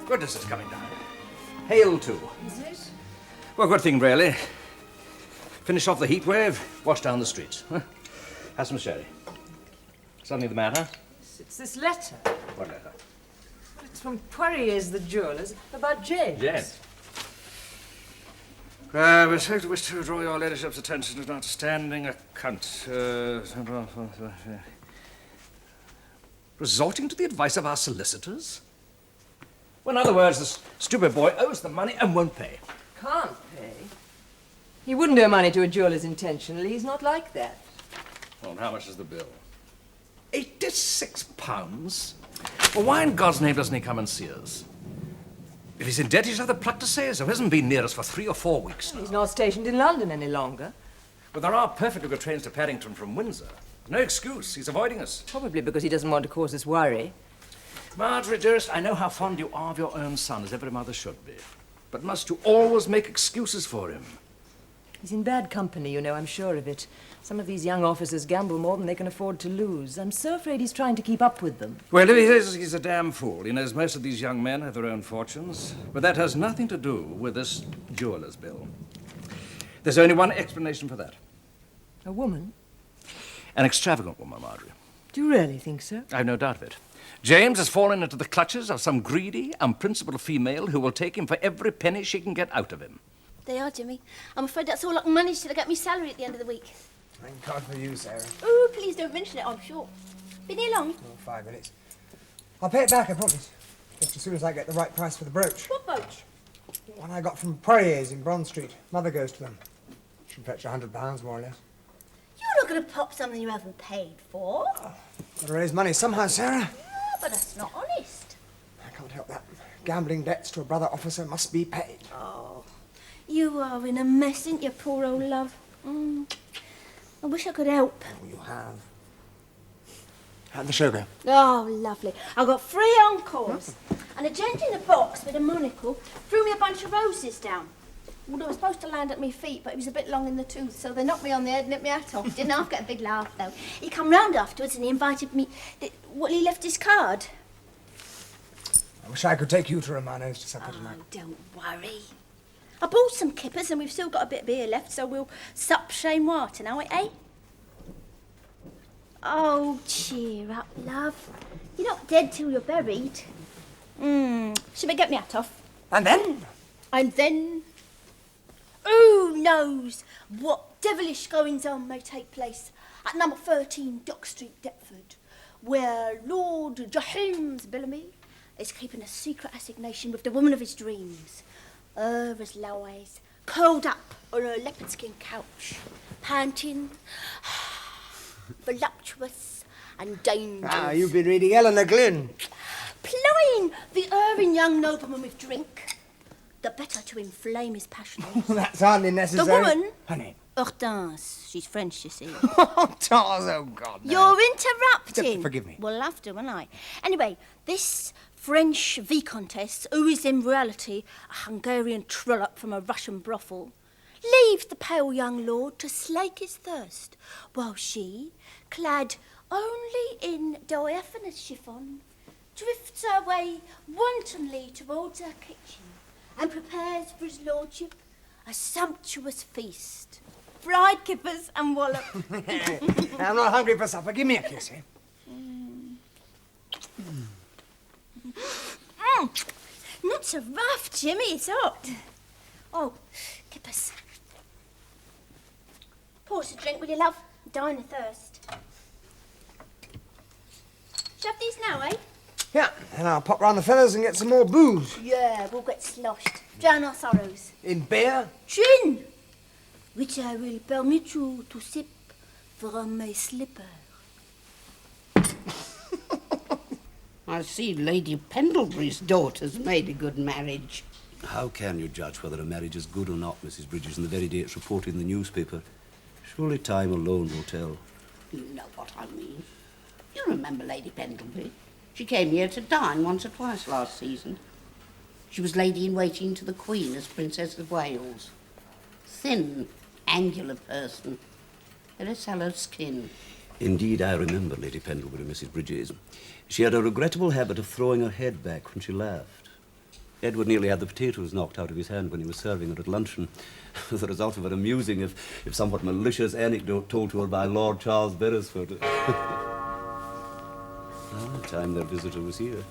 Goodness, it's coming down. Hail, too. Is it? Well, good thing, really. Finish off the heat wave, wash down the streets. Huh? Have some sherry. Something the matter? It's this letter. What letter? Well, it's from Poirier's, the jewellers, about James. Yes. We wish to draw your ladyship's attention to an outstanding account. Resorting to the advice of our solicitors? Well, in other words, this stupid boy owes the money and won't pay. Can't pay? He wouldn't owe money to a jeweller's intentionally. He's not like that. Well, and how much is the bill? £86? Well, why in God's name doesn't he come and see us? If he's in debt, he'll have the pluck to say so. He hasn't been near us for 3 or 4 weeks now. He's not stationed in London any longer. But there are perfectly good trains to Paddington from Windsor. No excuse. He's avoiding us. Probably because he doesn't want to cause us worry. Marjorie, dearest, I know how fond you are of your own son, as every mother should be. But must you always make excuses for him? He's in bad company, you know, I'm sure of it. Some of these young officers gamble more than they can afford to lose. I'm so afraid he's trying to keep up with them. Well, if he is, he's a damn fool. He knows most of these young men have their own fortunes. But that has nothing to do with this jeweller's bill. There's only one explanation for that. A woman? An extravagant woman, Marjorie. Do you really think so? I've no doubt of it. James has fallen into the clutches of some greedy, unprincipled female who will take him for every penny she can get out of him. They are, Jimmy. I'm afraid that's all I can manage till I get me salary at the end of the week. Thank God for you, Sarah. Oh, please don't mention it, I'm sure. Been here long? Oh, 5 minutes. I'll pay it back, I promise. Just as soon as I get the right price for the brooch. What brooch? One I got from Poirier's in Bond Street. Mother goes to them. Should fetch £100, more or less. You're not going to pop something you haven't paid for. Got to raise money somehow, Sarah. Yeah, but that's not honest. I can't help that. Gambling debts to a brother officer must be paid. Oh, you are in a mess, ain't you, poor old love? I wish I could help. Oh, you have. How'd the show go? Oh, lovely. I got 3 encores. And a gent in a box with a monocle threw me a bunch of roses down. Well, they were supposed to land at my feet, but it was a bit long in the tooth, so they knocked me on the head and nipped my hat off. Didn't half get a big laugh, though. He come round afterwards and he invited me... Well, he left his card. I wish I could take you to Romano's to supper tonight. Oh, don't worry. I bought some kippers and we've still got a bit of beer left, so we'll sup shame water now, eh? Oh, cheer up, love. You're not dead till you're buried. Should we get me hat off? And then? And then... Who knows what devilish goings-on may take place at number 13 Dock Street, Deptford, where Lord James Bellamy is keeping a secret assignation with the woman of his dreams. As Lois, curled up on her leopard skin couch, panting, voluptuous and dangerous. Ah, you've been reading Eleanor Glynn. Plying the erring young nobleman with drink, the better to inflame his passions. That's hardly necessary. The woman? Honey. Hortense. She's French, you see. Hortense, oh, God, no. You're interrupting. Forgive me. Well, I'll have to, won't I? Anyway, this French Vicomtesse, who is in reality a Hungarian trollop from a Russian brothel, leaves the pale young lord to slake his thirst, while she, clad only in diaphanous chiffon, drifts her way wantonly towards her kitchen and prepares for his lordship a sumptuous feast. Fried kippers and wallop. I'm not hungry for supper. Give me a kiss, eh? Not so rough, Jimmy. It's hot. Oh, kippers. Pour us a drink, will you, love? I'm dying of thirst. Shall I have these now, eh? Yeah, and I'll pop round the fellas and get some more booze. Yeah, we'll get sloshed. Drown our sorrows. In beer? Gin! Which I will permit you to sip from my slipper. I see Lady Pendlebury's daughter's made a good marriage. How can you judge whether a marriage is good or not, Mrs. Bridges, on the very day it's reported in the newspaper? Surely time alone will tell. You know what I mean. You remember Lady Pendlebury? She came here to dine once or twice last season. She was lady-in-waiting to the Queen as Princess of Wales. Thin, angular person. Very sallow skin. Indeed, I remember Lady Pendlebury, Mrs. Bridges. She had a regrettable habit of throwing her head back when she laughed. Edward nearly had the potatoes knocked out of his hand when he was serving her at luncheon, as a result of an amusing, if somewhat malicious anecdote told to her by Lord Charles Beresford. Time their visitor was here.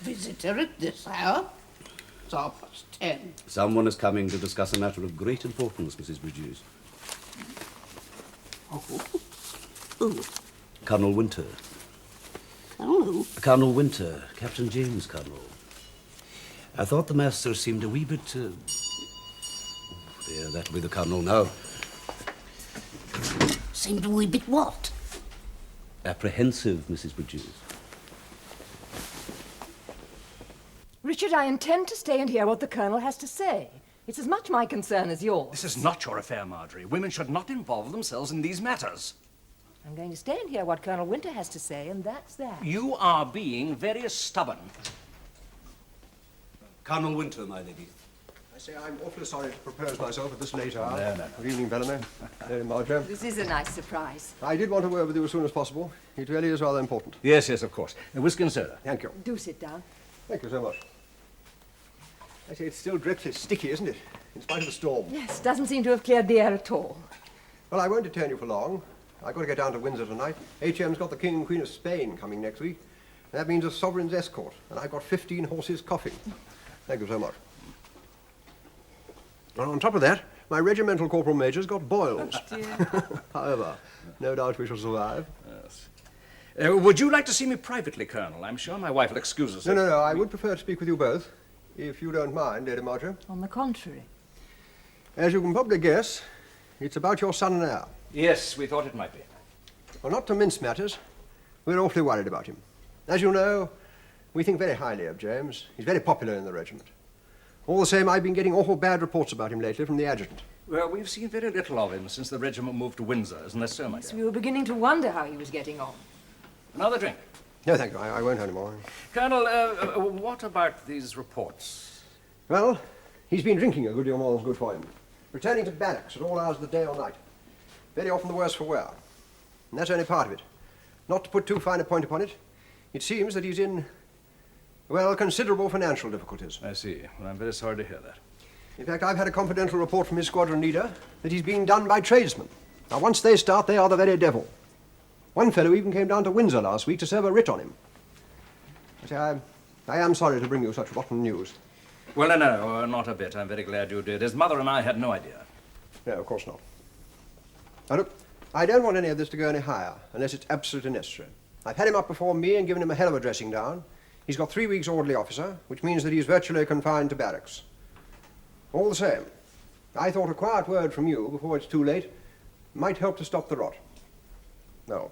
Visitor at this hour? It's 10:30. Someone is coming to discuss a matter of great importance, Mrs. Bridges. Oh. Who? Colonel Winter. Oh. Colonel Winter, Captain James Colonel. I thought the master seemed a wee bit... There, that'll be the Colonel now. Seemed a wee bit what? Apprehensive, Mrs. Bridges. Richard, I intend to stay and hear what the Colonel has to say. It's as much my concern as yours. This is not your affair, Marjorie. Women should not involve themselves in these matters. I'm going to stay and hear what Colonel Winter has to say, and that's that. You are being very stubborn. Colonel Winter, my lady. I say I'm awfully sorry to propose myself at this late hour. No. Good evening, Bellamy. Marjorie. This is a nice surprise. I did want to word with you as soon as possible. It really is rather important. Yes, of course. Whiskey and soda. Thank you. Do sit down. Thank you so much. I say it's still dreadfully sticky, isn't it? In spite of the storm. Yes, doesn't seem to have cleared the air at all. Well, I won't detain you for long. I've got to get down to Windsor tonight. HM's got the King and Queen of Spain coming next week. And that means a sovereign's escort. And I've got 15 horses coughing. Thank you so much. And on top of that, my regimental corporal major's got boils. However, no doubt we shall survive. Yes. Would you like to see me privately, Colonel? I'm sure my wife will excuse us. No. I would prefer to speak with you both, if you don't mind, Lady Marjorie. On the contrary. As you can probably guess, it's about your son and heir. Yes, we thought it might be. Well, not to mince matters, we're awfully worried about him. As you know, we think very highly of James. He's very popular in the regiment. All the same, I've been getting awful bad reports about him lately from the adjutant. Well, we've seen very little of him since the regiment moved to Windsor, isn't that so, my So dear? we were beginning to wonder how he was getting on. Another drink. No, thank you. I won't have any more. Colonel, what about these reports? Well, he's been drinking a good deal more than's good for him. Returning to barracks at all hours of the day or night. Very often the worse for wear. And that's only part of it. Not to put too fine a point upon it, it seems that he's in, well, considerable financial difficulties. I see. Well, I'm very sorry to hear that. In fact, I've had a confidential report from his squadron leader that he's being done by tradesmen. Now, once they start, they are the very devil. One fellow even came down to Windsor last week to serve a writ on him. I am sorry to bring you such rotten news. Well, no, not a bit. I'm very glad you did. His mother and I had no idea. No, of course not. Now, look, I don't want any of this to go any higher unless it's absolutely necessary. I've had him up before me and given him a hell of a dressing down. He's got 3 weeks orderly officer, which means that he's virtually confined to barracks. All the same, I thought a quiet word from you before it's too late might help to stop the rot. No,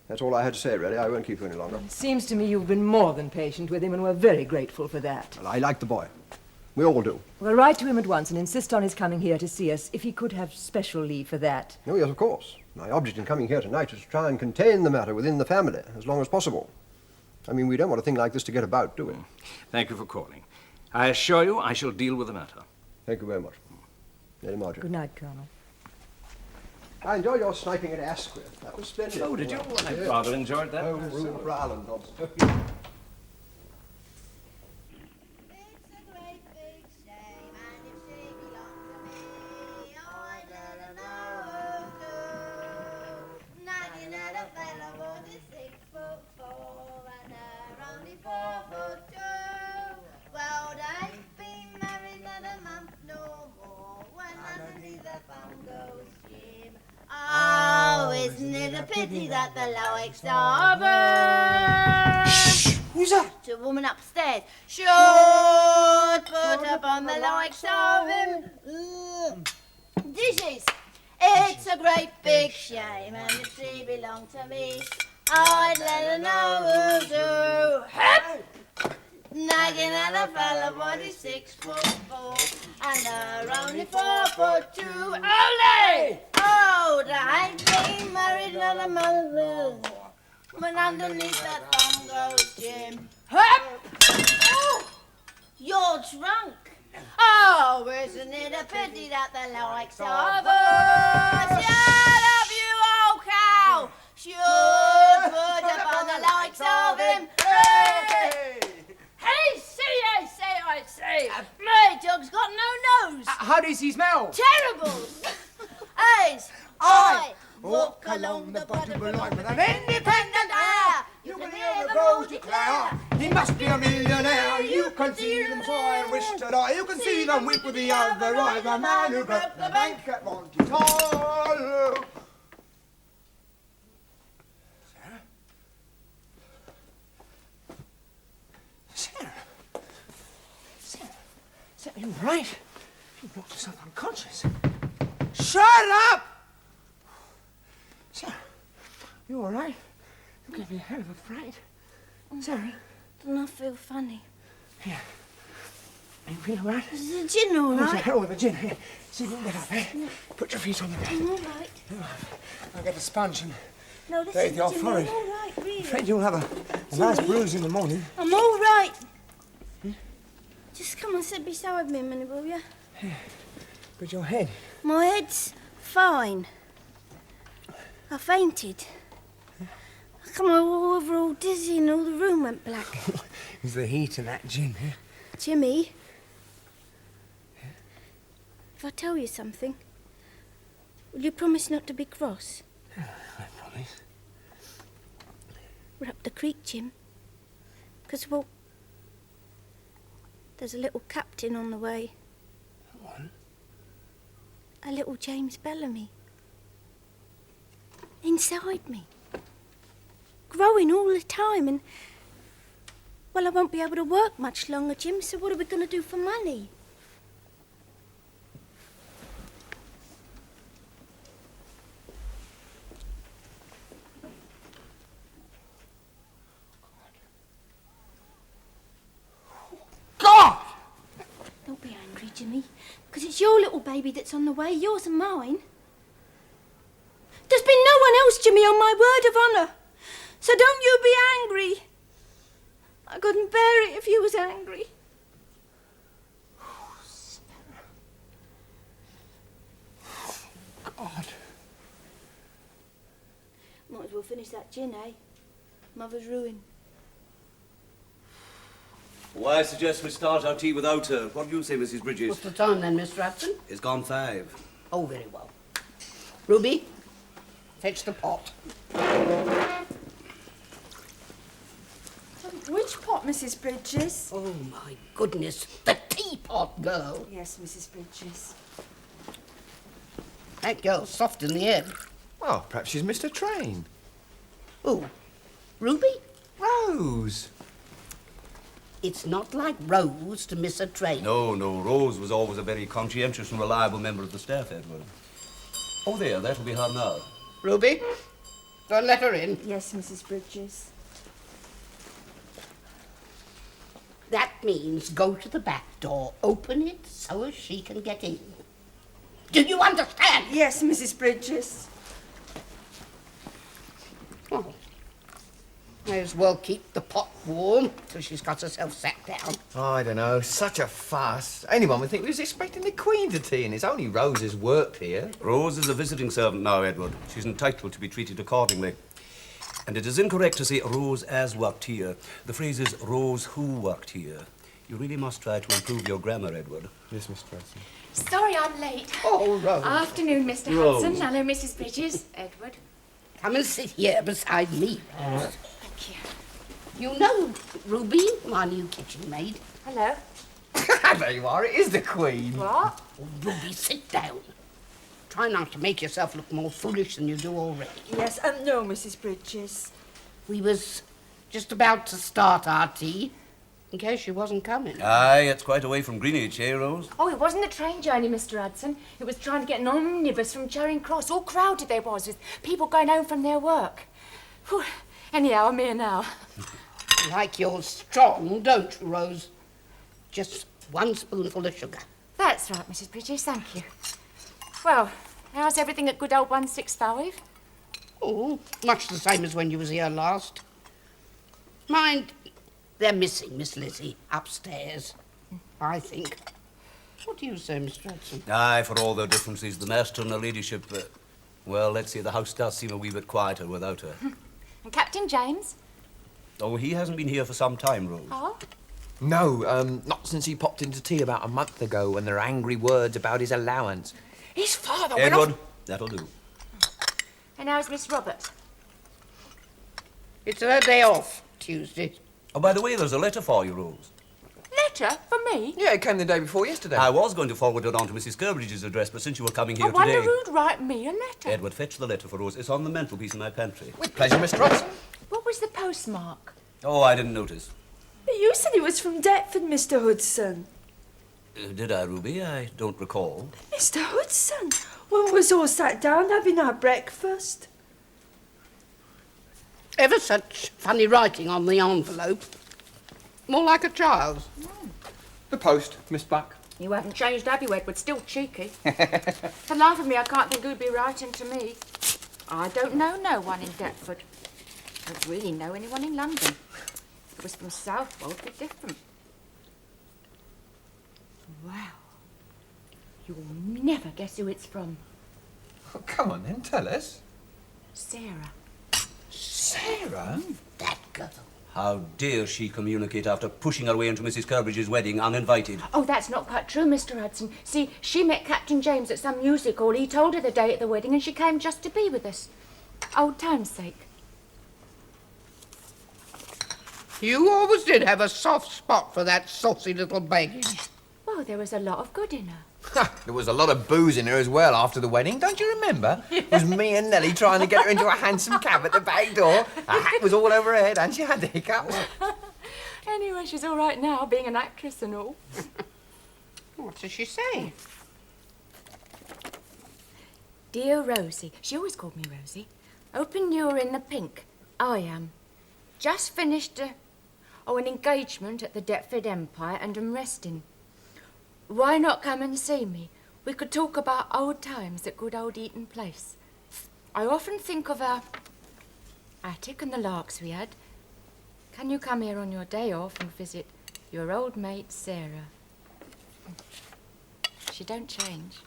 that's all I had to say, really. I won't keep you any longer. It seems to me you've been more than patient with him, and we're very grateful for that. Well, I like the boy. We all do. We'll write to him at once and insist on his coming here to see us, if he could have special leave for that. Oh, yes, of course. My object in coming here tonight is to try and contain the matter within the family as long as possible. I mean, we don't want a thing like this to get about, do we? Thank you for calling. I assure you I shall deal with the matter. Thank you very much. Lady Marjorie. Good night, Colonel. I enjoyed your sniping at Asquith. That was splendid. Oh, did you? I Yes. rather enjoyed that. Home rule for Ireland, Dobson. It's a great big shame, and if she belonged to me, I'd let her know who. Nagging at a fella was 6'4" and her only 4'2". Well, they've been married not a month no more. When underneath the phone goes Jim. Oh, isn't it a pity that the likes of her? Who's that? To a woman upstairs. Should put up on the likes of him. Dishes. It's a great big shame, and if she belonged to me, I'd let her know who do. Hep! Nagging at a fella, body 6'4", and her only 4'2". Ole! Oh, they ain't been married not a month. When underneath that thumb goes Jim. Hep! Oh, you're drunk. Oh, isn't it a pity that the likes of us? Shut up, you old cow! Should put up on the likes of him. Hey! Hey, say, How does he smell? Terrible! As I walk along the bottom of line with an independent air, you can hear the road declare, he must be a millionaire. You can see them sigh and wish to die. You can see them weep with the other eye. The man who broke the bank at Monte Carlo. Sarah? Sarah, you all right? You knocked yourself unconscious. Shut up! Sarah, you all right? You gave me a hell of a fright. Sarah? Doesn't I feel funny? Here. Are you feeling all right? Is the gin all Oh, the right? hell with the gin. Here, see, you can get up, eh? Put your feet on the bed. I'm all right. I'll get the sponge and No, bathe listen, your Jimmy, forehead. I'm all right, I'm really. afraid you'll have a nice bruise in the morning. I'm all right. Just come and sit beside me a minute, will you? But your head. My head's fine. I fainted. I come over all dizzy and all the room went black. It was the heat and that gin, eh? Jimmy, if I tell you something, will you promise not to be cross? I promise. We're up the creek, Jim. 'Cause, well, there's a little captain on the way. What? A little James Bellamy. Inside me. Growing all the time and... Well, I won't be able to work much longer, Jim, so what are we going to do for money? God! Don't be angry, Jimmy, because it's your little baby that's on the way, yours and mine. There's been no one else, Jimmy, on my word of honour. So don't you be angry. I couldn't bear it if you was angry. God. Might as well finish that gin, eh? Mother's ruin. Well, I suggest we start our tea without her. What do you say, Mrs. Bridges? What's the time then, Mr. Hudson? It's gone 5. Oh, very well. Ruby, fetch the pot. Which pot, Mrs. Bridges? Oh, my goodness, the teapot girl. Yes, Mrs. Bridges. That girl's soft in the head. Well, perhaps she's missed her train. Who? Ruby? Rose! It's not like Rose to miss a train. No, Rose was always a very conscientious and reliable member of the staff, Edward. Oh, there, that'll be her now. Ruby, go and let her in. Yes, Mrs. Bridges. That means go to the back door, open it so as she can get in. Do you understand? Yes, Mrs. Bridges. Oh, may as well keep the pot warm till she's got herself sat down. I don't know, such a fuss. Anyone would think we was expecting the Queen to tea, and it's only Rose who's worked here. Rose is a visiting servant now, Edward. She's entitled to be treated accordingly. And it is incorrect to say Rose as worked here. The phrase is Rose who worked here. You really must try to improve your grammar, Edward. Yes, Miss Tracy. Sorry I'm late. Oh, Rose. Afternoon, Mr. Rose. Hudson. Hello, Mrs. Bridges. Edward. Come and sit here beside me, Rose. Thank you. You know Ruby, my new kitchen maid. Hello. There you are, it is the Queen. What? Oh, Ruby, sit down. Try not to make yourself look more foolish than you do already. Yes, no, Mrs. Bridges. We was just about to start our tea, in case she wasn't coming. Aye, it's quite away from Greenwich, eh, Rose? Oh, it wasn't a train journey, Mr. Hudson. It was trying to get an omnibus from Charing Cross. All crowded they was, with people going home from their work. Whew. Anyhow, I'm here now. Like you're strong, don't you, Rose? Just 1 spoonful of sugar. That's right, Mrs. Bridges. Thank you. Well, how's everything at good old 165? Oh, much the same as when you was here last. Mind, they're missing Miss Lizzie upstairs, I think. What do you say, Mr. Hudson? Aye, for all their differences, the master and her ladyship, well, let's say the house does seem a wee bit quieter without her. And Captain James? Oh, he hasn't been here for some time, Rose. Oh? No, not since he popped into tea about a month ago when there were angry words about his allowance. His father went Edward, off... that'll do. And how's Miss Roberts? It's her day off, Tuesday. Oh, by the way, there's a letter for you, Rose. Letter? For me? Yeah, it came the day before yesterday. I was going to forward it on to Mrs. Curbridge's address, but since you were coming here I wonder today... who'd write me a letter. Edward, fetch the letter for Rose. It's on the mantelpiece in my pantry. With pleasure, Mr. Hudson. What was the postmark? Oh, I didn't notice. But you said it was from Deptford, Mr. Hudson. Did I, Ruby? I don't recall. Mr. Hudson, when we was all sat down having our breakfast. Ever such funny writing on the envelope. More like a child's. The post, Miss Buck. You haven't changed, have you, Edward? Still cheeky. For life of me, I can't think who'd be writing to me. I don't know no one in Deptford. I don't really know anyone in London. If it was from Southwold, it'd be different. Wow. You'll never guess who it's from. Oh, come on then, tell us. Sarah. Sarah? That girl. How dare she communicate after pushing her way into Mrs. Curbridge's wedding uninvited? Oh, that's not quite true, Mr. Hudson. See, she met Captain James at some music hall. He told her the day at the wedding and she came just to be with us. Old time's sake. You always did have a soft spot for that saucy little baggage. Well, there was a lot of good in her. There was a lot of booze in her as well after the wedding. Don't you remember? It was me and Nellie trying to get her into a hansom cab at the back door. Her hat was all over her head and she had the hiccups. Anyway, she's all right now, being an actress and all. What does she say? Dear Rosie, she always called me Rosie. Hoping you're in the pink. I am. Just finished an engagement at the Deptford Empire and am resting. Why not come and see me? We could talk about old times at good old Eaton Place. I often think of our attic and the larks we had. Can you come here on your day off and visit your old mate, Sarah? She don't change.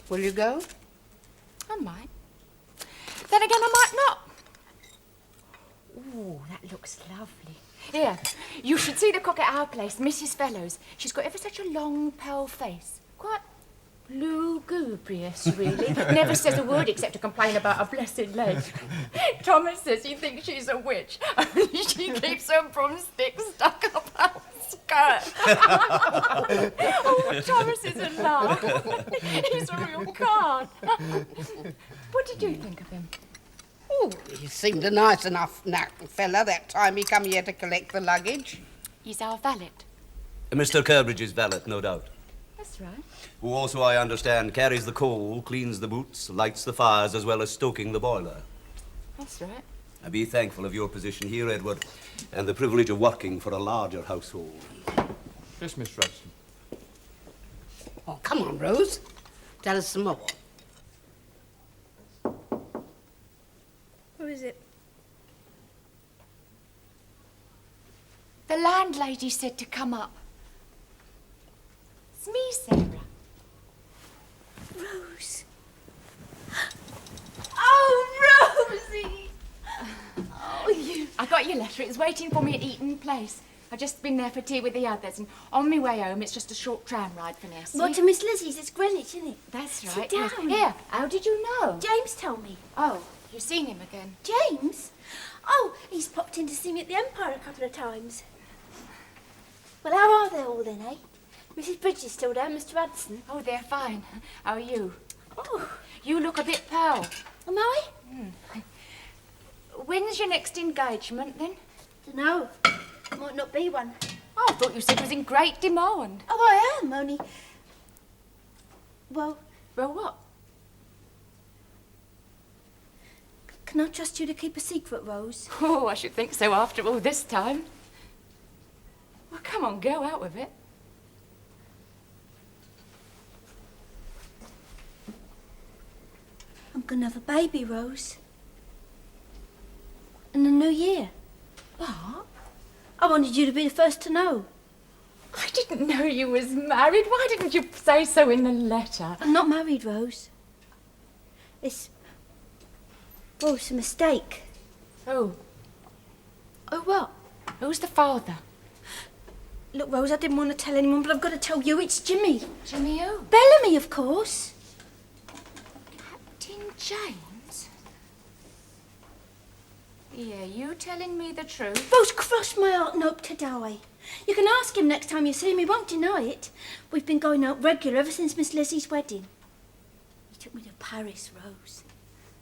Will you go? I might. Then again, I might not. Ooh, that looks lovely. Here, you should see the cook at our place, Mrs. Fellows. She's got ever such a long, pale face. Quite lugubrious, really. Never says a word except to complain about her blessed leg. Thomas says he thinks she's a witch. Only she keeps her broomstick stuck up her skirt. Oh, Thomas is a laugh. He's a real card. What did you think of him? Oh, he seemed a nice enough fella that time he come here to collect the luggage. He's our valet. Mr. Curbridge's valet, no doubt. That's right. Who also, I understand, carries the coal, cleans the boots, lights the fires, as well as stoking the boiler. That's right. I be thankful of your position here, Edward, and the privilege of working for a larger household. Yes, Miss Hudson. Oh, come on, Rose. Tell us some more. Who is it? The landlady said to come up. It's me, Sarah. Rose. Oh, Rosie! Oh, you... I got your letter. It was waiting for me at Eaton Place. I've just been there for tea with the others, and on my way home, it's just a short tram ride for Nessie. What, to Miss Lizzie's? It's Greenwich, isn't it? That's Sit right. down. Yes. Here, how did you know? James told me. Oh, you've seen him again. James? Oh, he's popped in to see me at the Empire a couple of times. Well, how are they all then, eh? Mrs. Bridges still there, Mr. Hudson? Oh, they're fine. How are you? Oh, You look a bit pale. am I? When's your next engagement, then? Dunno. Might not be one. Oh, I thought you said it was in great demand. Oh, I am, only... Well, Well, what? can I trust you to keep a secret, Rose? Oh, I should think so after all this time. Well, come on, go out with it. I'm gonna have a baby, Rose. In the new year. What? I wanted you to be the first to know. I didn't know you was married. Why didn't you say so in the letter? I'm not married, Rose. Well, it's a mistake. Oh, Oh, what? Who's the father? Look, Rose, I didn't want to tell anyone, but I've got to tell you, it's Jimmy. Jimmy who? Bellamy, of course. Captain James? Yeah, you telling me the truth? Rose, cross my heart and hope to die. You can ask him next time you see him, he won't deny it. We've been going out regular ever since Miss Lizzie's wedding. He took me to Paris, Rose.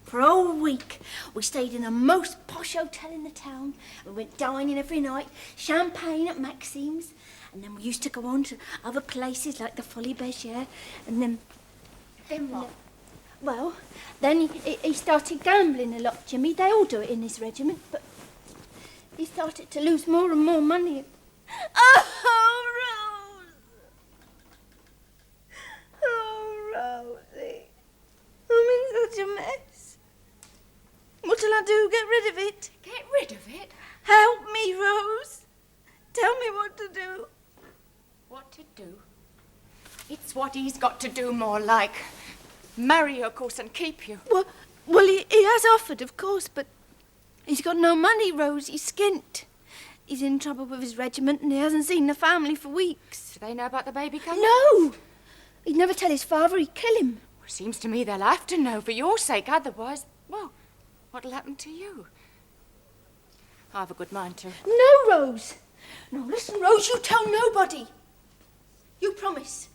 For a whole week, we stayed in the most posh hotel in the town. We went dining every night, champagne at Maxime's, and then we used to go on to other places like the Folies Bergère, and then... Then what? Well, then he started gambling a lot, Jimmy. They all do it in his regiment, but he started to lose more and more money. Oh, Rose! Oh, Rosie. I'm in such a mess. What'll I do? Get rid of it? Get rid of it? Help me, Rose. Tell me what to do. What to do? It's what he's got to do, more like. Marry you, of course, and keep you. Well, he has offered, of course, but he's got no money, Rose. He's skint. He's in trouble with his regiment and he hasn't seen the family for weeks. Do they know about the baby coming? No! He'd never tell his father, he'd kill him. Well, seems to me they'll have to know for your sake, otherwise, well, what'll happen to you? I've a good mind to. No, Rose. No, listen, Rose, you tell nobody. You promise.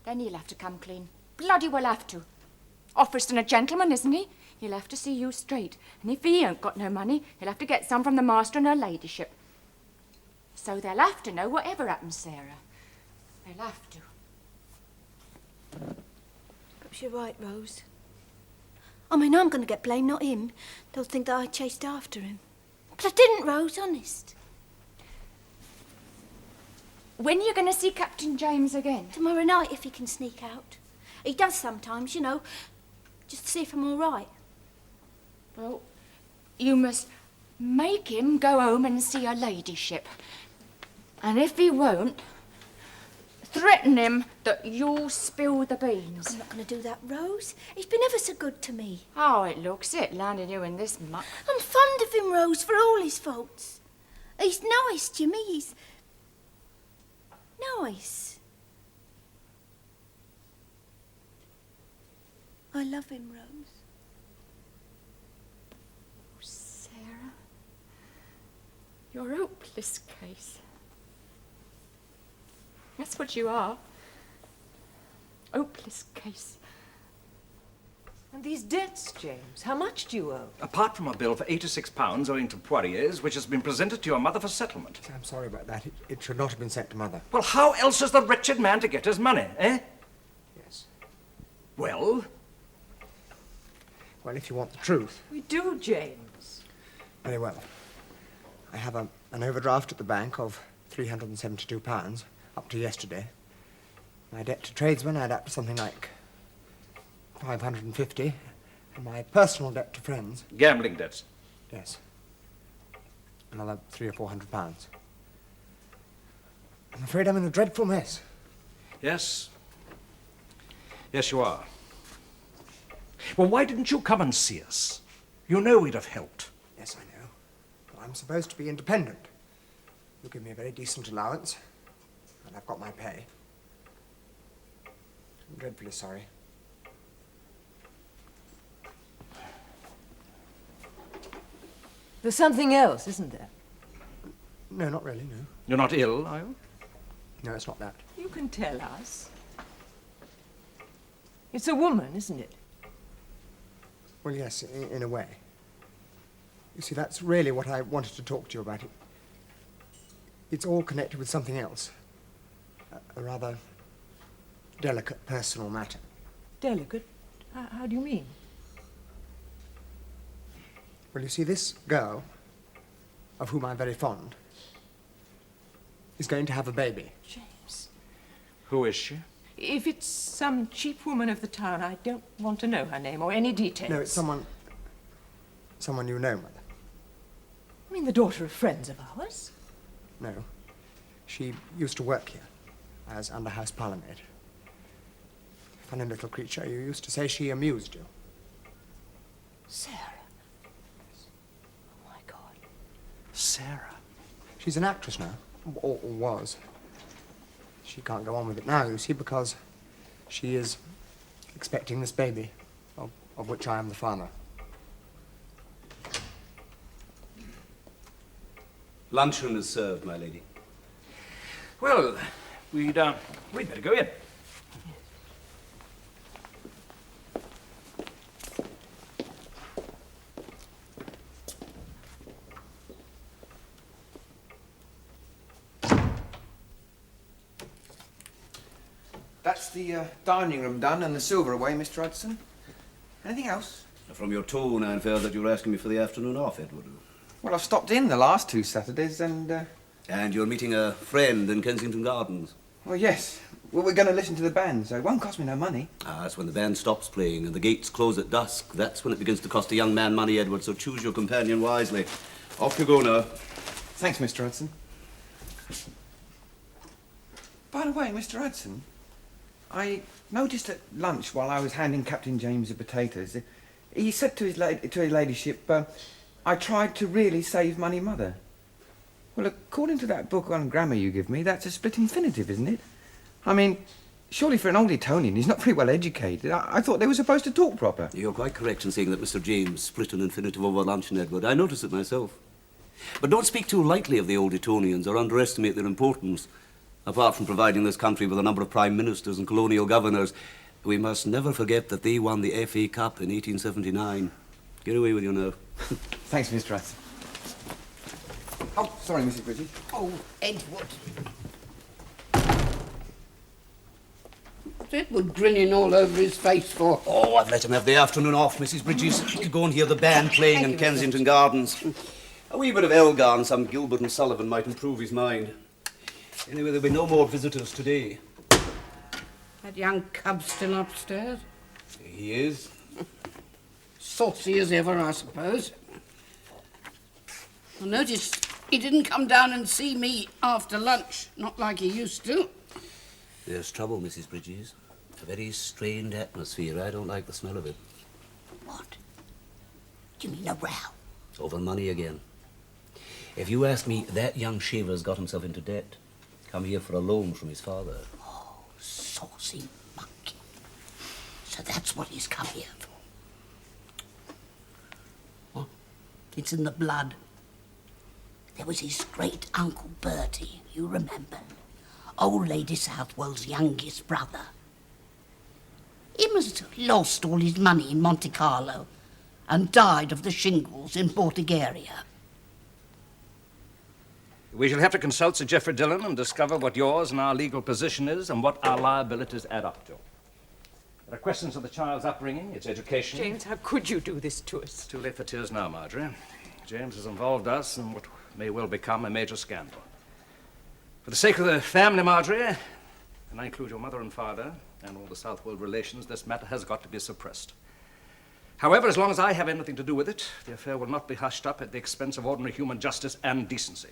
Then he'll have to come clean. Bloody well have to. Officer and a gentleman, isn't he? He'll have to see you straight. And if he ain't got no money, he'll have to get some from the master and her ladyship. So they'll have to know whatever happens, Sarah. They'll have to. Perhaps you're right, Rose. I mean, I'm going to get blamed, not him. They'll think that I chased after him. But I didn't, Rose, honest. When are you going to see Captain James again? Tomorrow night, if he can sneak out. He does sometimes, you know, just to see if I'm all right. Well, you must make him go home and see her ladyship. And if he won't, threaten him that you'll spill the beans. I'm not going to do that, Rose. He's been ever so good to me. Oh, it looks it, landing you in this muck. I'm fond of him, Rose, for all his faults. He's nice, Jimmy. He's nice. I love him, Rose. Oh, Sarah, you're a hopeless case. That's what you are. Hopeless case. And these debts, James, how much do you owe? Apart from a bill for £86 owing to Poirier's, which has been presented to your mother for settlement. I'm sorry about that. It should not have been sent to Mother. Well, how else is the wretched man to get his money, eh? Yes. Well? Well, if you want the truth. We do, James. Very well. I have an overdraft at the bank of £372 up to yesterday. My debt to tradesmen add up to something like £550, and my personal debt to friends. Gambling debts? Yes. Another £300 or £400. I'm afraid I'm in a dreadful mess. Yes. Yes, you are. Well, why didn't you come and see us? You know we'd have helped. Yes, I know. But I'm supposed to be independent. You give me a very decent allowance, and I've got my pay. I'm dreadfully sorry. There's something else, isn't there? No, not really, no. You're not ill, are you? No, it's not that. You can tell us. It's a woman, isn't it? Well, yes, in a way. You see, that's really what I wanted to talk to you about. It's all connected with something else. A rather delicate personal matter. Delicate? How do you mean? Well, you see, this girl, of whom I'm very fond, is going to have a baby. James. Who is she? If it's some cheap woman of the town, I don't want to know her name or any details. No, it's someone you know, Mother. I mean, the daughter of friends of ours. No. She used to work here as under-house parlourmaid. Funny little creature. You used to say she amused you. Sarah. Oh, my God. Sarah. She's an actress now, or was. She can't go on with it now, you see, because she is expecting this baby, of which I am the father. Luncheon is served, my lady. Well, we'd better go in. That's the dining room done and the silver away, Mr. Hudson. Anything else? From your tone, I infer that you're asking me for the afternoon off, Edward. Well, I've stopped in the last 2 Saturdays and... And you're meeting a friend in Kensington Gardens. Well, yes. Well, we're going to listen to the band, so it won't cost me no money. Ah, that's when the band stops playing and the gates close at dusk. That's when it begins to cost a young man money, Edward, so choose your companion wisely. Off you go now. Thanks, Mr. Hudson. By the way, Mr. Hudson, I noticed at lunch while I was handing Captain James the potatoes, he said to his ladyship, I tried to really save money, Mother. Well, according to that book on grammar you give me, that's a split infinitive, isn't it? I mean, surely for an old Etonian, he's not very well educated. I thought they were supposed to talk proper. You're quite correct in saying that Mr. James split an infinitive over luncheon, Edward. I noticed it myself. But don't speak too lightly of the old Etonians or underestimate their importance. Apart from providing this country with a number of prime ministers and colonial governors, we must never forget that they won the FA Cup in 1879. Get away with you now. Thanks, Mr. Hudson. Oh, sorry, Mrs. Bridges. Oh, Edward. What's Edward grinning all over his face for? Oh, I've let him have the afternoon off, Mrs. Bridges. You go and hear the band playing in Kensington Gardens. A wee bit of Elgar and some Gilbert and Sullivan might improve his mind. Anyway, there'll be no more visitors today. That young cub's still upstairs. He is. Saucy as ever, I suppose. I noticed he didn't come down and see me after lunch, not like he used to. There's trouble, Mrs. Bridges. A very strained atmosphere. I don't like the smell of it. What? Do you mean a row? Over money again. If you ask me, that young shaver's got himself into debt. Come here for a loan from his father. Oh, saucy monkey. So that's what he's come here for. What? It's in the blood. There was his great-uncle Bertie, you remember? Old Lady Southwell's youngest brother. He must have lost all his money in Monte Carlo and died of the shingles in Portugaria. We shall have to consult Sir Geoffrey Dillon and discover what yours and our legal position is and what our liabilities add up to. There are questions of the child's upbringing, its education. James, how could you do this to us? It's too late for tears now, Marjorie. James has involved us in what may well become a major scandal. For the sake of the family, Marjorie, and I include your mother and father and all the Southwold relations, this matter has got to be suppressed. However, as long as I have anything to do with it, the affair will not be hushed up at the expense of ordinary human justice and decency.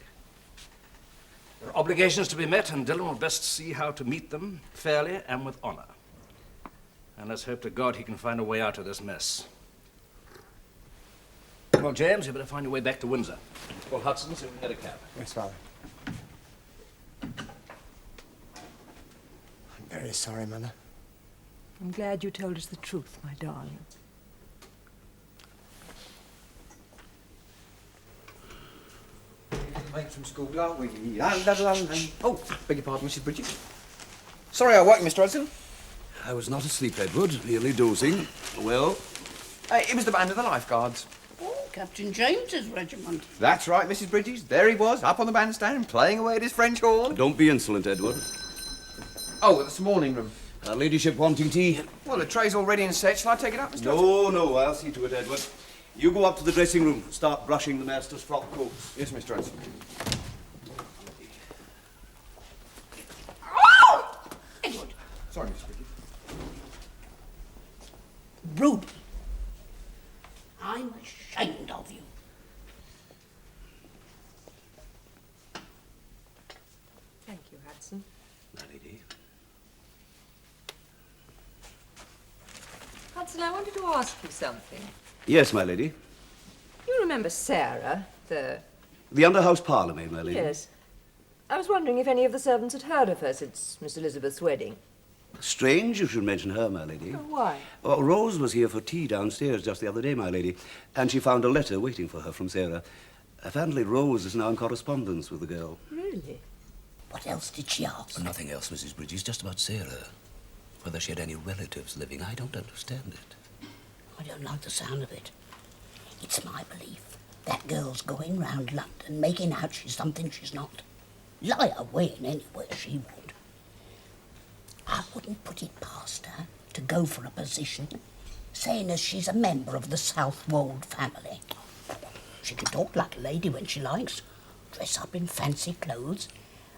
There are obligations to be met, and Dillon will best see how to meet them fairly and with honor. And let's hope to God he can find a way out of this mess. Well, James, you better find your way back to Windsor. Call Hudson so we can get a cab. Yes, Father. I'm very sorry, Mother. I'm glad you told us the truth, my darling. Mates from school, aren't we? Oh, beg your pardon, Mrs. Bridges. Sorry I woke you, Mr. Hudson. I was not asleep, Edward, merely dozing. Well? It was the band of the Lifeguards. Oh, Captain James's regiment. That's right, Mrs. Bridges. There he was, up on the bandstand, playing away at his French horn. Don't be insolent, Edward. Oh, that's the morning room. Her ladyship wanting tea? Well, the tray's all ready and set. Shall I take it up, Mr. Hudson? No, I'll see to it, Edward. You go up to the dressing room. Start brushing the master's frock coats. Yes, Mr. Hudson. Oh! Edward! Sorry, Mrs. Bridges. Ruby. I'm ashamed of you. Thank you, Hudson. My lady. Hudson, I wanted to ask you something. Yes, my lady. You remember Sarah, the The under-house parlourmaid, my lady. Yes. I was wondering if any of the servants had heard of her since Miss Elizabeth's wedding. Strange you should mention her, my lady. Oh, why? Rose was here for tea downstairs just the other day, my lady, and she found a letter waiting for her from Sarah. Apparently Rose is now in correspondence with the girl. Really? What else did she ask? Nothing else, Mrs. Bridges, just about Sarah. Whether she had any relatives living, I don't understand it. I don't like the sound of it. It's my belief that girl's going round London making out she's something she's not. Lie away in anywhere she would. I wouldn't put it past her to go for a position, saying as she's a member of the South Wold family. She can talk like a lady when she likes, dress up in fancy clothes,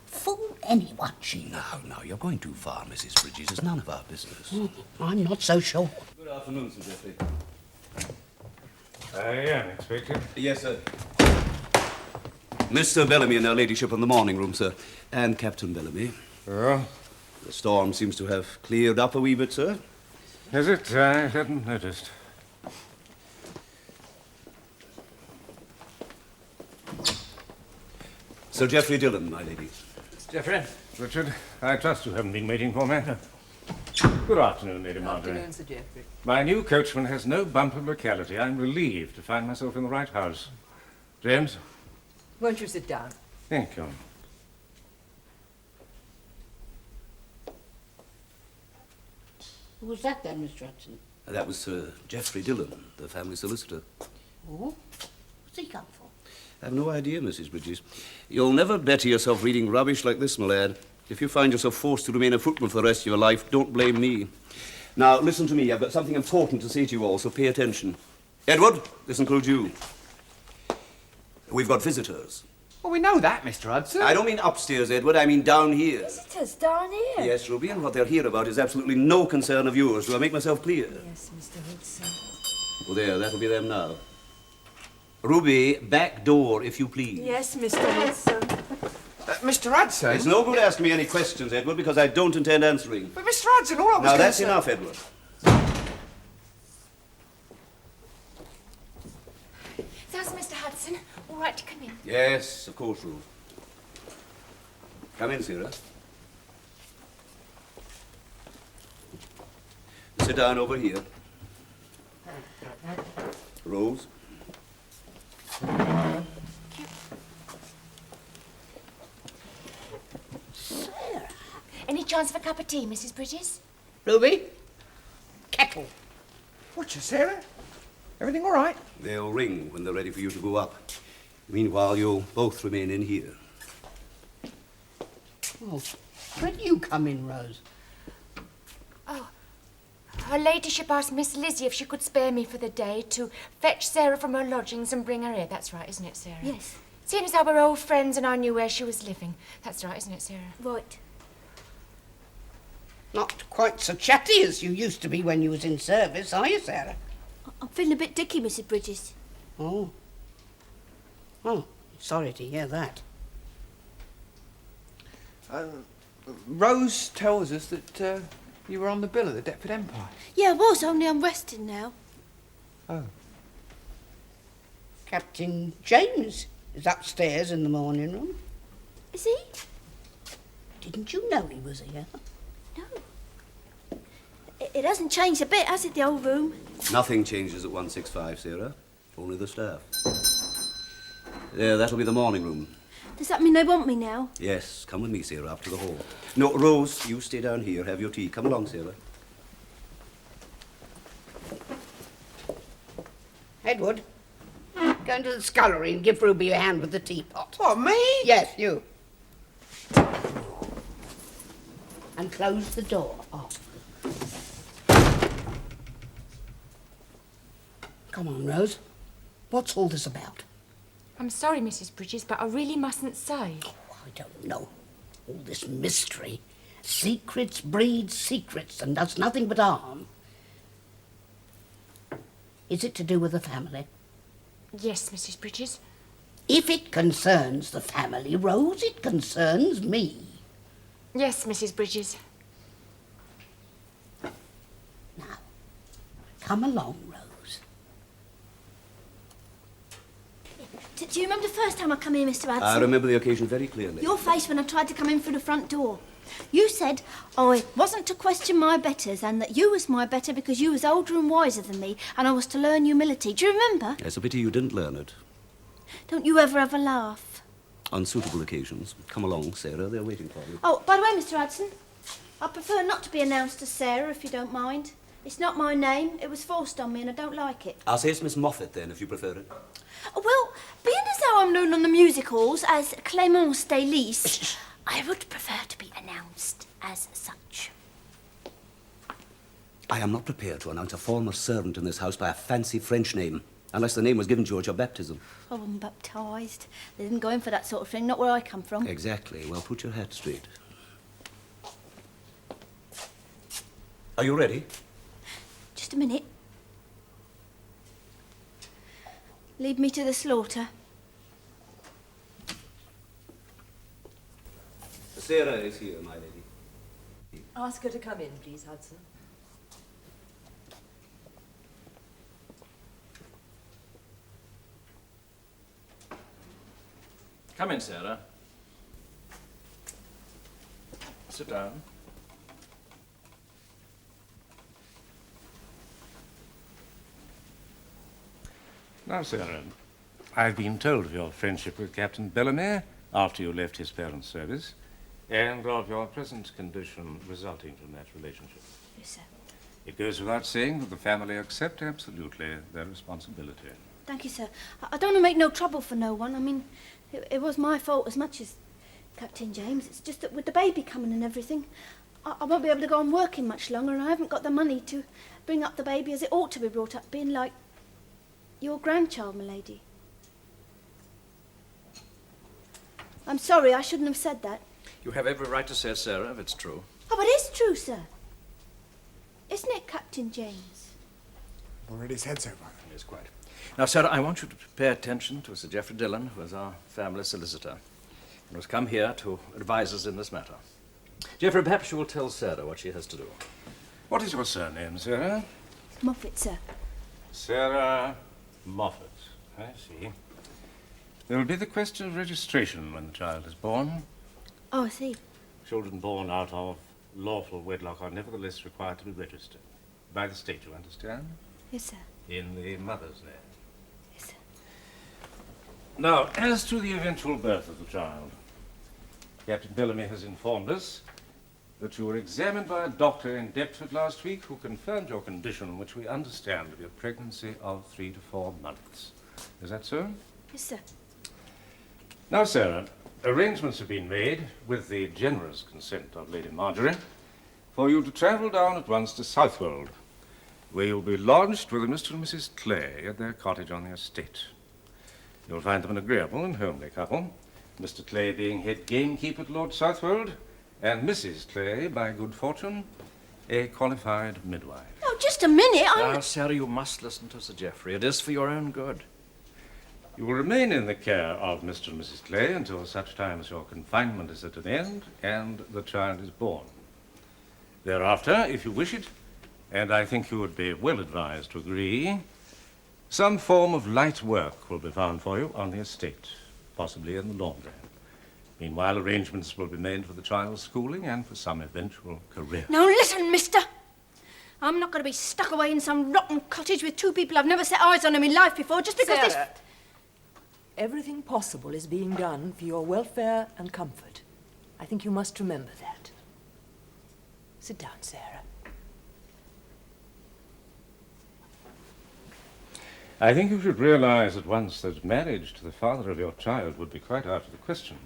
fool anyone she knows. Now, you're going too far, Mrs. Bridges. It's none of our business. I'm not so sure. Good afternoon, Sir Geoffrey. I am expected. Yes, sir. Mr. Bellamy and her ladyship in the morning room, sir. And Captain Bellamy. Oh? The storm seems to have cleared up a wee bit, sir. Is it? I hadn't noticed. Sir Geoffrey Dillon, my lady. Geoffrey. Richard, I trust you haven't been waiting for me. Good afternoon, Lady Marjorie. Afternoon, Sir Geoffrey. My new coachman has no bump of locality. I'm relieved to find myself in the right house. James? Won't you sit down? Thank you. Who was that then, Mr. Hudson? That was Sir Geoffrey Dillon, the family solicitor. Oh? What's he come for? I've no idea, Mrs. Bridges. You'll never better yourself reading rubbish like this, my lad. If you find yourself forced to remain a footman for the rest of your life, don't blame me. Now, listen to me. I've got something important to say to you all, so pay attention. Edward, this includes you. We've got visitors. Well, we know that, Mr. Hudson. I don't mean upstairs, Edward. I mean down here. Visitors down here. Yes, Ruby, and what they're here about is absolutely no concern of yours. Do I make myself clear? Yes, Mr. Hudson. Well, there, that'll be them now. Ruby, back door, if you please. Yes, Mr. Hudson. Mr. Hudson? It's no good asking me any questions, Edward, because I don't intend answering. But Mr. Hudson, all I was Now, gonna that's say- enough, Edward. So's Mr. Hudson. All right to come in. Yes, of course, Ruth. Come in, Sarah. Sit down over here. Rose. Any chance of a cup of tea, Mrs. Bridges? Ruby? Kettle. What's your Sarah? Everything all right? They'll ring when they're ready for you to go up. Meanwhile, you'll both remain in here. Oh, when you come in, Rose? Oh, her ladyship asked Miss Lizzie if she could spare me for the day to fetch Sarah from her lodgings and bring her here. That's right, isn't it, Sarah? Yes. Seeing as how we're old friends and I knew where she was living. That's right, isn't it, Sarah? Right. Not quite so chatty as you used to be when you was in service, are you, Sarah? I'm feeling a bit dicky, Mrs. Bridges. Oh. Oh, sorry to hear that. Rose tells us that you were on the bill at the Deptford Empire. Yeah, I was, only I'm resting now. Oh. Captain James is upstairs in the morning room. Is he? Didn't you know he was here? No. It hasn't changed a bit, has it, the old room? Nothing changes at 165, Sarah. Only the staff. There, that'll be the morning room. Does that mean they want me now? Yes, come with me, Sarah, up to the hall. No, Rose, you stay down here, have your tea. Come along, Sarah. Edward, go into the scullery and give Ruby a hand with the teapot. What, me? Yes, you. And close the door. Oh. Come on, Rose. What's all this about? I'm sorry, Mrs. Bridges, but I really mustn't say. Oh, I don't know. All this mystery. Secrets breed secrets and does nothing but harm. Is it to do with the family? Yes, Mrs. Bridges. If it concerns the family, Rose, it concerns me. Yes, Mrs. Bridges. Now, come along, Rose. Do you remember the first time I come here, Mr. Hudson? I remember the occasion very clearly. Your face when I tried to come in through the front door. You said I wasn't to question my betters and that you was my better because you was older and wiser than me and I was to learn humility. Do you remember? It's a pity you didn't learn it. Don't you ever have a laugh? On suitable occasions. Come along, Sarah. They're waiting for you. Oh, by the way, Mr. Hudson, I prefer not to be announced as Sarah, if you don't mind. It's not my name. It was forced on me and I don't like it. I'll say it's Miss Moffat, then, if you prefer it. Well, being as though I'm known on the music halls as Clémence des Lys, I would prefer to be announced as such. I am not prepared to announce a former servant in this house by a fancy French name, unless the name was given to you at your baptism. I wasn't baptised. They didn't go in for that sort of thing, not where I come from. Exactly. Well, put your hat straight. Are you ready? Just a minute. Lead me to the slaughter. Sarah is here, my lady. Ask her to come in, please, Hudson. Come in, Sarah. Sit down. Now, Sarah, I've been told of your friendship with Captain Bellamy after you left his parents' service, and of your present condition resulting from that relationship. Yes, sir. It goes without saying that the family accept absolutely their responsibility. Thank you, sir. I don't want to make no trouble for no one. I mean, it was my fault as much as Captain James. It's just that with the baby coming and everything, I won't be able to go on working much longer, and I haven't got the money to bring up the baby as it ought to be brought up, being like your grandchild, my lady. I'm sorry, I shouldn't have said that. You have every right to say it, Sarah, if it's true. Oh, but it's true, sir. Isn't it, Captain James? I've already said so, Father. Yes, quite. Now, Sarah, I want you to pay attention to Sir Geoffrey Dillon, who is our family solicitor, and has come here to advise us in this matter. Geoffrey, perhaps you will tell Sarah what she has to do. What is your surname, Sarah? Moffat, sir. Sarah Moffat. I see. There will be the question of registration when the child is born. Oh, I see. Children born out of lawful wedlock are nevertheless required to be registered. By the state, you understand? Yes, sir. In the mother's name. Yes, sir. Now, as to the eventual birth of the child, Captain Bellamy has informed us that you were examined by a doctor in Deptford last week who confirmed your condition, which we understand to be a pregnancy of 3 to 4 months. Is that so? Yes, sir. Now, Sarah, arrangements have been made, with the generous consent of Lady Marjorie, for you to travel down at once to Southwold, where you'll be lodged with Mr. and Mrs. Clay at their cottage on the estate. You'll find them an agreeable and homely couple, Mr. Clay being head gamekeeper at Lord Southwold, and Mrs. Clay, by good fortune, a qualified midwife. Oh, just a minute. Now, Sarah, you must listen to Sir Geoffrey. It is for your own good. You will remain in the care of Mr. and Mrs. Clay until such time as your confinement is at an end and the child is born. Thereafter, if you wish it, and I think you would be well advised to agree, some form of light work will be found for you on the estate, possibly in the laundry. Meanwhile, arrangements will be made for the child's schooling and for some eventual career. Now listen, mister. I'm not going to be stuck away in some rotten cottage with two people I've never set eyes on in my life before just because Sarah, everything possible is being done for your welfare and comfort. I think you must remember that. Sit down, Sarah. I think you should realize at once that marriage to the father of your child would be quite out of the question.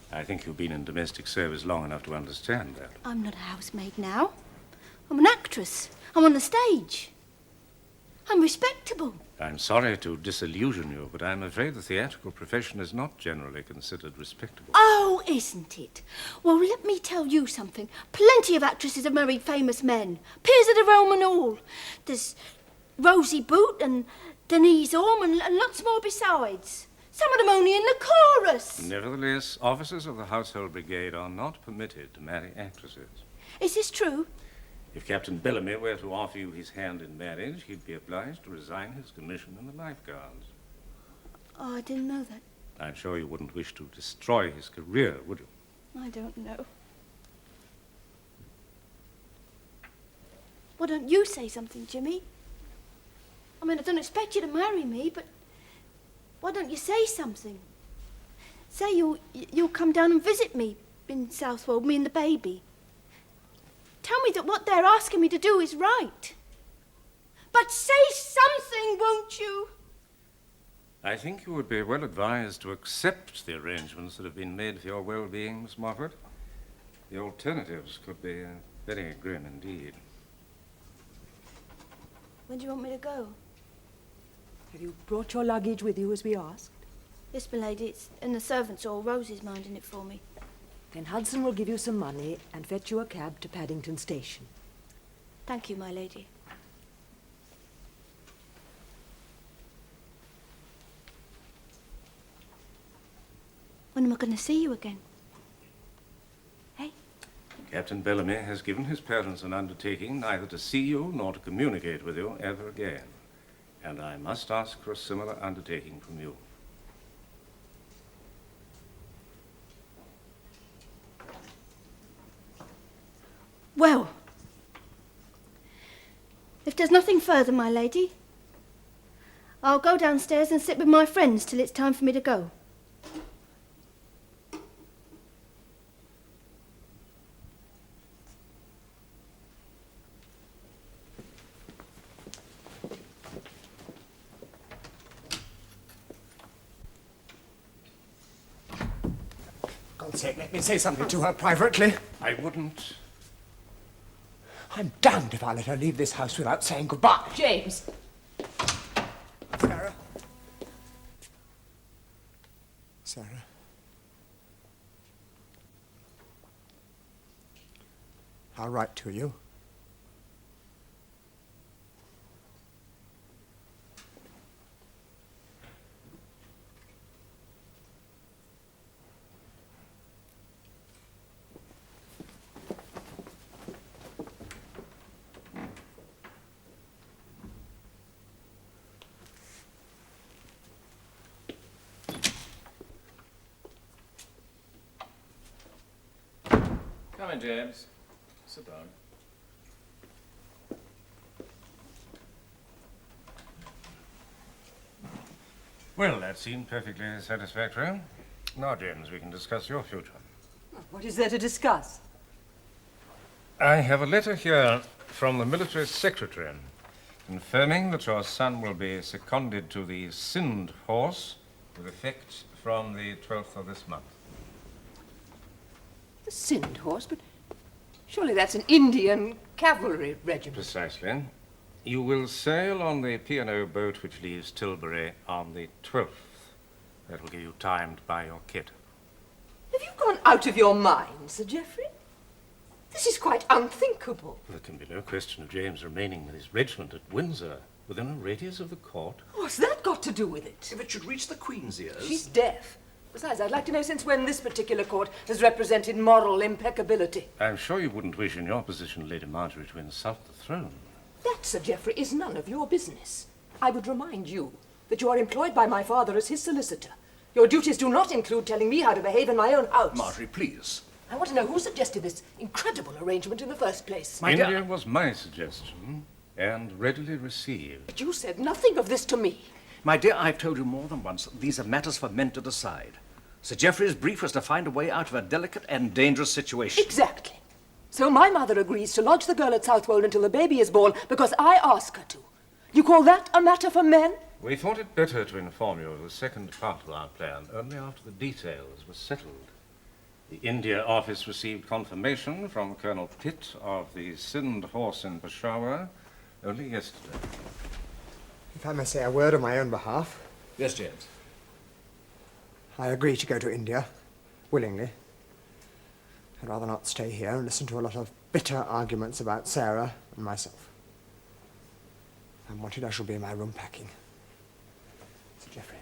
I think you've been in domestic service long enough to understand that. I'm not a housemaid now. I'm an actress. I'm on the stage. I'm respectable. I'm sorry to disillusion you, but I'm afraid the theatrical profession is not generally considered respectable. Oh, isn't it? Well, let me tell you something. Plenty of actresses have married famous men. Peers of the realm and all. There's Rosie Boot and Denise Orme and lots more besides. Some of them only in the chorus. Nevertheless, officers of the household brigade are not permitted to marry actresses. Is this true? If Captain Bellamy were to offer you his hand in marriage, he'd be obliged to resign his commission in the Life Guards. Oh, I didn't know that. I'm sure you wouldn't wish to destroy his career, would you? I don't know. Why don't you say something, Jimmy? I mean, I don't expect you to marry me, but why don't you say something? Say you'll come down and visit me in Southwold, me and the baby. Tell me that what they're asking me to do is right. But say something, won't you? I think you would be well advised to accept the arrangements that have been made for your well-being, Miss Moffat. The alternatives could be very grim indeed. When do you want me to go? Have you brought your luggage with you as we asked? Yes, my lady, it's in the servants' hall. Rosie's minding it for me. Then Hudson will give you some money and fetch you a cab to Paddington Station. Thank you, my lady. When am I going to see you again? Hey? Captain Bellamy has given his parents an undertaking neither to see you nor to communicate with you ever again. And I must ask for a similar undertaking from you. Well, if there's nothing further, my lady, I'll go downstairs and sit with my friends till it's time for me to go. God's sake, let me say something to her privately. I wouldn't. I'm damned if I let her leave this house without saying goodbye. James! Sarah? Sarah? I'll write to you. Come in, James. Sit down. Well, that seemed perfectly satisfactory. Now, James, we can discuss your future. What is there to discuss? I have a letter here from the military secretary confirming that your son will be seconded to the Sind Horse with effect from the 12th of this month. The Sind Horse? But surely that's an Indian cavalry regiment. Precisely. You will sail on the P&O boat which leaves Tilbury on the 12th. That will give you time to buy your kit. Have you gone out of your mind, Sir Geoffrey? This is quite unthinkable. There can be no question of James remaining with his regiment at Windsor, within a radius of the court. What's that got to do with it? If it should reach the Queen's ears... She's deaf. Besides, I'd like to know since when this particular court has represented moral impeccability. I'm sure you wouldn't wish in your position, Lady Marjorie, to insult the throne. That, Sir Geoffrey, is none of your business. I would remind you that you are employed by my father as his solicitor. Your duties do not include telling me how to behave in my own house. Marjorie, please. I want to know who suggested this incredible arrangement in the first place. India was my suggestion, and readily received. But you said nothing of this to me. My dear, I've told you more than once that these are matters for men to decide. Sir Geoffrey's brief was to find a way out of a delicate and dangerous situation. Exactly. So my mother agrees to lodge the girl at Southwold until the baby is born because I ask her to. You call that a matter for men? We thought it better to inform you of the second part of our plan only after the details were settled. The India office received confirmation from Colonel Pitt of the Sind Horse in Peshawar only yesterday. If I may say a word on my own behalf. Yes, James. I agree to go to India, willingly. I'd rather not stay here and listen to a lot of bitter arguments about Sarah and myself. If I'm wanted, I shall be in my room packing. Sir Geoffrey.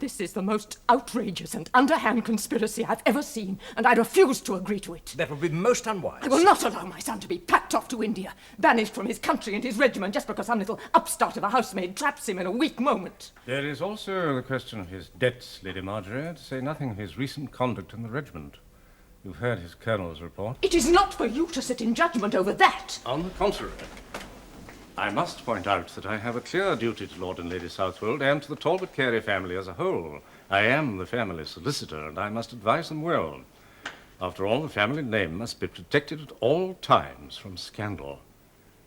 This is the most outrageous and underhand conspiracy I've ever seen, and I refuse to agree to it. That would be most unwise. I will not allow my son to be packed off to India, banished from his country and his regiment just because some little upstart of a housemaid traps him in a weak moment. There is also the question of his debts, Lady Marjorie, to say nothing of his recent conduct in the regiment. You've heard his colonel's report. It is not for you to sit in judgment over that. On the contrary, I must point out that I have a clear duty to Lord and Lady Southwold and to the Talbot Carey family as a whole. I am the family solicitor, and I must advise them well. After all, the family name must be protected at all times from scandal.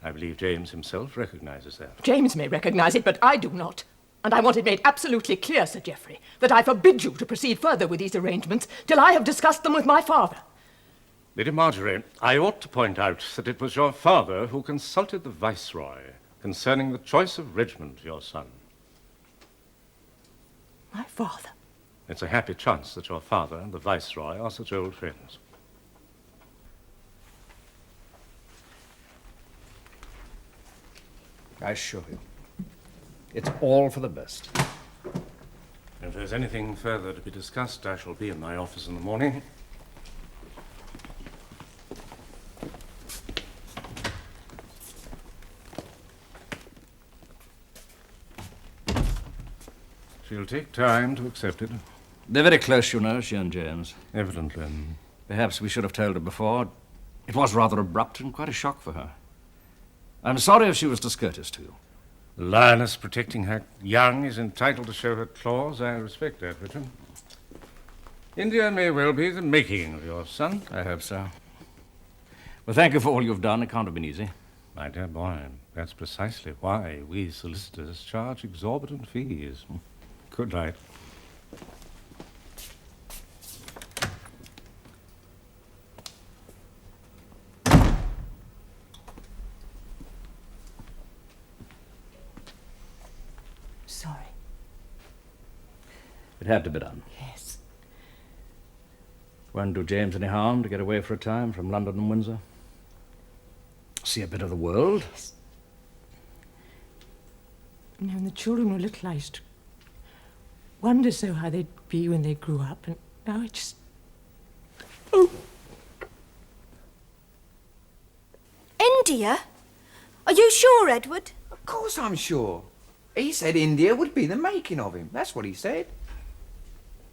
I believe James himself recognizes that. James may recognize it, but I do not. And I want it made absolutely clear, Sir Geoffrey, that I forbid you to proceed further with these arrangements till I have discussed them with my father. Lady Marjorie, I ought to point out that it was your father who consulted the Viceroy concerning the choice of regiment for your son. My father? It's a happy chance that your father and the Viceroy are such old friends. I assure you, it's all for the best. If there's anything further to be discussed, I shall be in my office in the morning. She'll take time to accept it. They're very close, you know, she and James. Evidently. Perhaps we should have told her before. It was rather abrupt and quite a shock for her. I'm sorry if she was discourteous to you. The lioness protecting her young is entitled to show her claws. I respect that, Richard. India may well be the making of your son. I hope so. Well, thank you for all you've done. It can't have been easy. My dear boy, that's precisely why we solicitors charge exorbitant fees. Good night. Sorry. It had to be done. Yes. Won't do James any harm to get away for a time from London and Windsor. See a bit of the world. Yes. You know, when the children were little, I used to wonder so how they'd be when they grew up, and now I just... Oh! India? Are you sure, Edward? Of course I'm sure. He said India would be the making of him. That's what he said.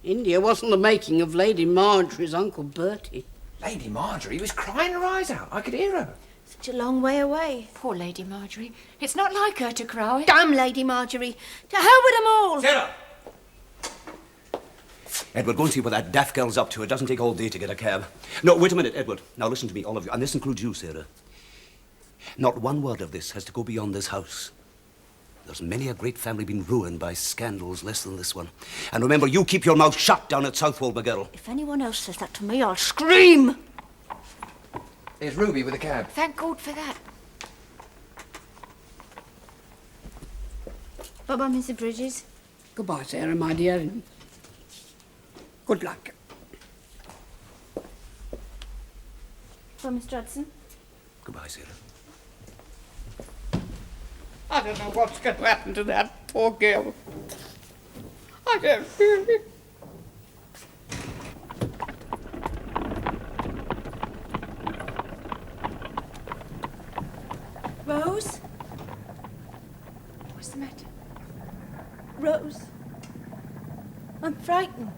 India wasn't the making of Lady Marjorie's Uncle Bertie. Lady Marjorie was crying her eyes out. I could hear her. Such a long way away. Poor Lady Marjorie. It's not like her to cry. Damn Lady Marjorie. To hell with them all. Sarah! Edward, go and see what that daft girl's up to. It doesn't take all day to get a cab. No, wait a minute, Edward. Now listen to me, all of you. And this includes you, Sarah. Not one word of this has to go beyond this house. There's many a great family been ruined by scandals less than this one. And remember, you keep your mouth shut down at Southwold, my girl. If anyone else says that to me, I'll scream. Here's Ruby with a cab. Thank God for that. Bye-bye, Mr. Bridges. Goodbye, Sarah, my dear. Good luck. Bye, Mr. Hudson. Goodbye, Sarah. I don't know what's going to happen to that poor girl. I don't really. Rose? What's the matter? Rose? I'm frightened.